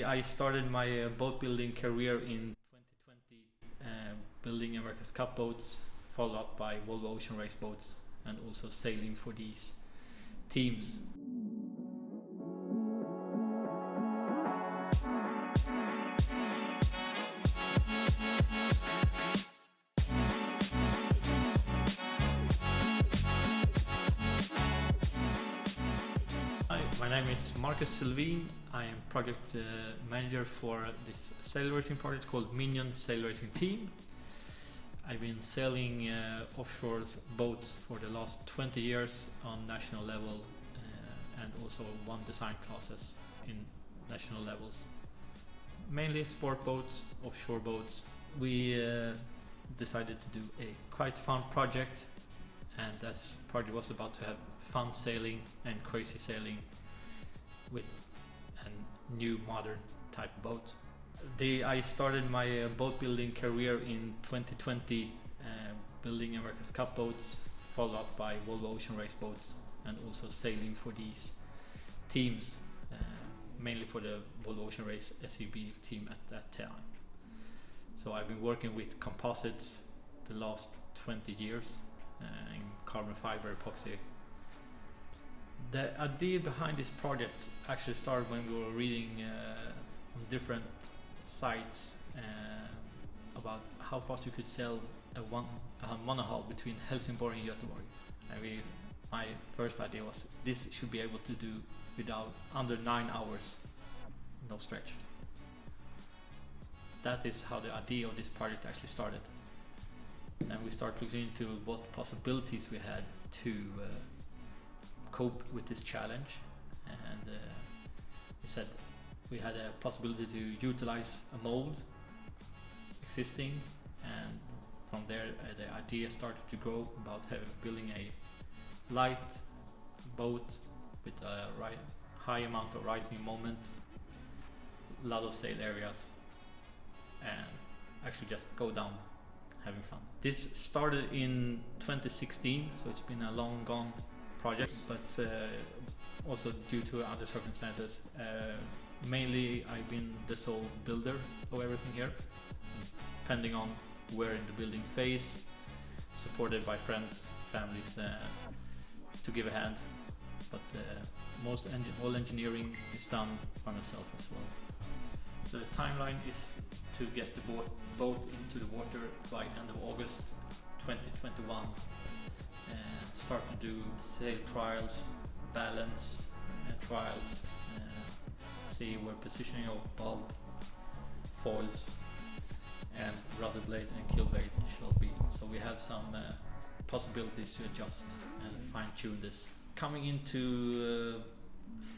I started my boat building career in 2020, building America's Cup boats, followed up by Volvo Ocean Race boats, and also sailing for these teams. My name is Sylvin. I am project manager for this sail racing project called Minion Sail Racing Team. I've been sailing offshore boats for the last 20 years on national level and also won design classes in national levels. Mainly sport boats, offshore boats. We decided to do a quite fun project, and that project was about to have fun sailing and crazy sailing with a new modern type of boat. I started my boat building career in 2020, building America's Cup boats, followed up by Volvo Ocean Race boats, and also sailing for these teams, mainly for the Volvo Ocean Race SEB team at that time. So I've been working with composites the last 20 years in carbon fiber epoxy. The idea behind this project actually started when we were reading on different sites about how fast you could sail a monohull between Helsingborg and Göteborg. And my first idea was this should be able to do without under 9 hours, no stretch. That is how the idea of this project actually started. And we started looking into what possibilities we had to cope with this challenge, and we said we had a possibility to utilize a mold existing, and from there the idea started to grow about building a light boat with a high amount of riding moment, a lot of sail areas, and actually just go down having fun. This started in 2016, so it's been a long gone project, but also due to other circumstances. Mainly I've been the sole builder of everything here, depending on where in the building phase, supported by friends, families to give a hand, but all engineering is done by myself as well. The timeline is to get the boat into the water by end of August 2021. Start to do sail trials, balance trials, see where positioning of bulb, foils, and rudder blade and keel blade shall be. So we have some possibilities to adjust and fine tune this. Coming into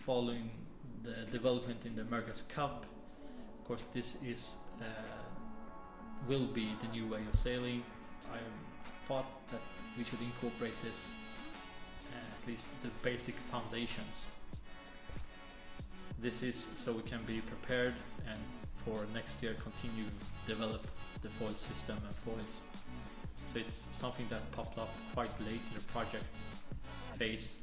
following the development in the America's Cup, of course this is will be the new way of sailing. I thought that we should incorporate this, at least the basic foundations. This is so we can be prepared and for next year continue develop the foil system and foils. So it's something that popped up quite late in the project phase,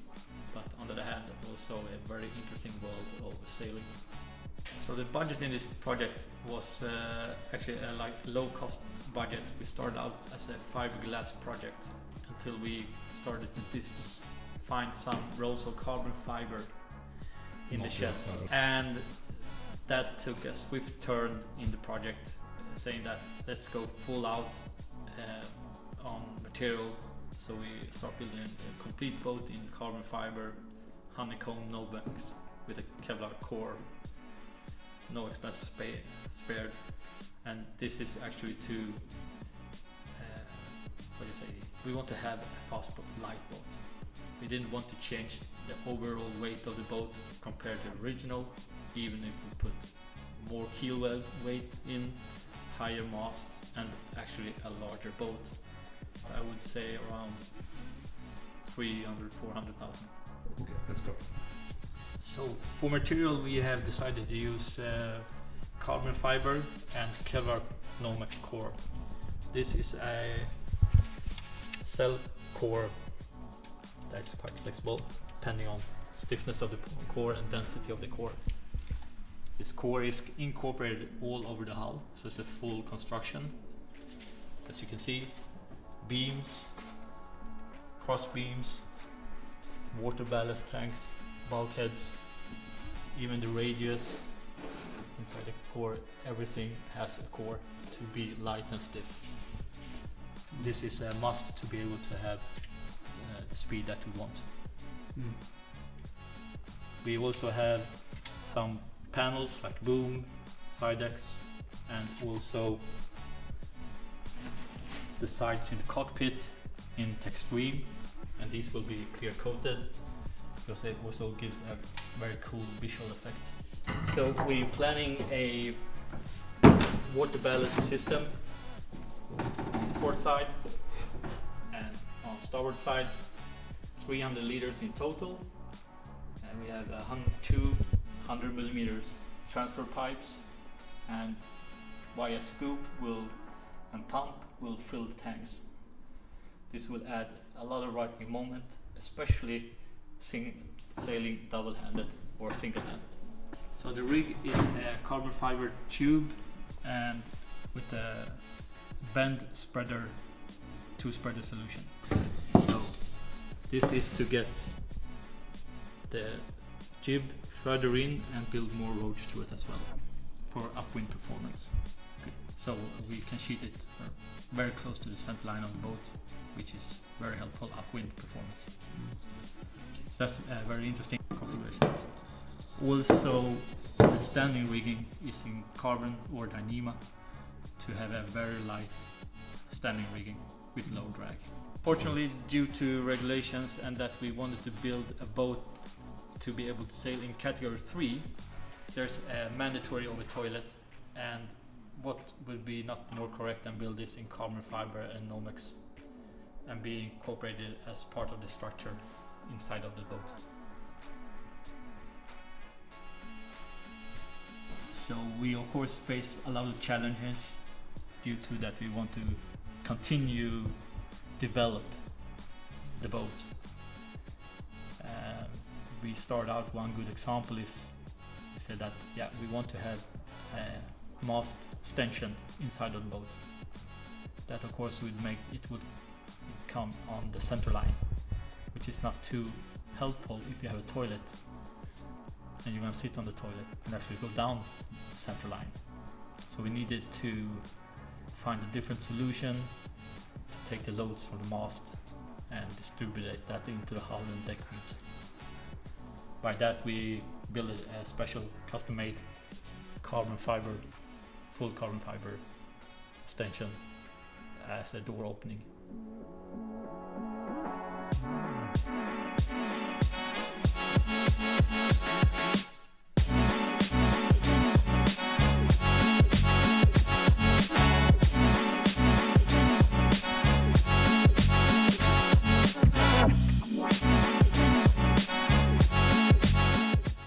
but on the other hand also a very interesting world of sailing. So the budget in this project was actually a low cost budget. We started out as a fiberglass project until we started to find some rolls of carbon fiber in the shed, and that took a swift turn in the project, saying that let's go full out on material. So we start building a complete boat in carbon fiber, honeycomb no banks with a Kevlar core, no expense spared, and this is actually to we want to have a fast boat, light boat. We didn't want to change the overall weight of the boat compared to the original, even if we put more keel weight in, higher masts, and actually a larger boat. I would say around 300,000-400,000. Okay, let's go. So for material we have decided to use carbon fiber and Kevlar Nomex core. This is a cell core that's quite flexible depending on stiffness of the core and density of the core. This core is incorporated all over the hull, so it's a full construction. As you can see, beams, cross beams, water ballast tanks, bulkheads, even the radius inside the core, everything has a core to be light and stiff. This is a must to be able to have the speed that we want. We also have some panels like boom, side decks, and also the sides in the cockpit in Textreme, and these will be clear coated because it also gives a very cool visual effect. So we're planning a water ballast system on port side and on starboard side, 300 liters in total, and we have 200 millimeters transfer pipes, and via scoop and pump will fill the tanks. This will add a lot of right wing moment, especially sailing double-handed or single-handed. So the rig is a carbon fiber tube and with a bend spreader, two-spreader solution. So this is to get the jib further in and build more roach to it as well for upwind performance. So we can sheet it very close to the center line of the boat, which is very helpful upwind performance. So that's a very interesting configuration. Also, the standing rigging is in carbon or Dyneema to have a very light standing rigging with low drag. Fortunately, due to regulations and that we wanted to build a boat to be able to sail in category 3, there's a mandatory over toilet, and what would be not more correct than build this in carbon fiber and Nomex and be incorporated as part of the structure inside of the boat. So we of course face a lot of challenges due to that we want to continue develop the boat. We start out, one good example is we said that we want to have a mast stanchion inside of the boat. That of course would come on the center line, which is not too helpful if you have a toilet and you're going to sit on the toilet and actually go down the center line. So we needed to find a different solution to take the loads from the mast and distribute that into the hull and deck beams. By that we built a special custom-made full carbon fiber stanchion as a door opening.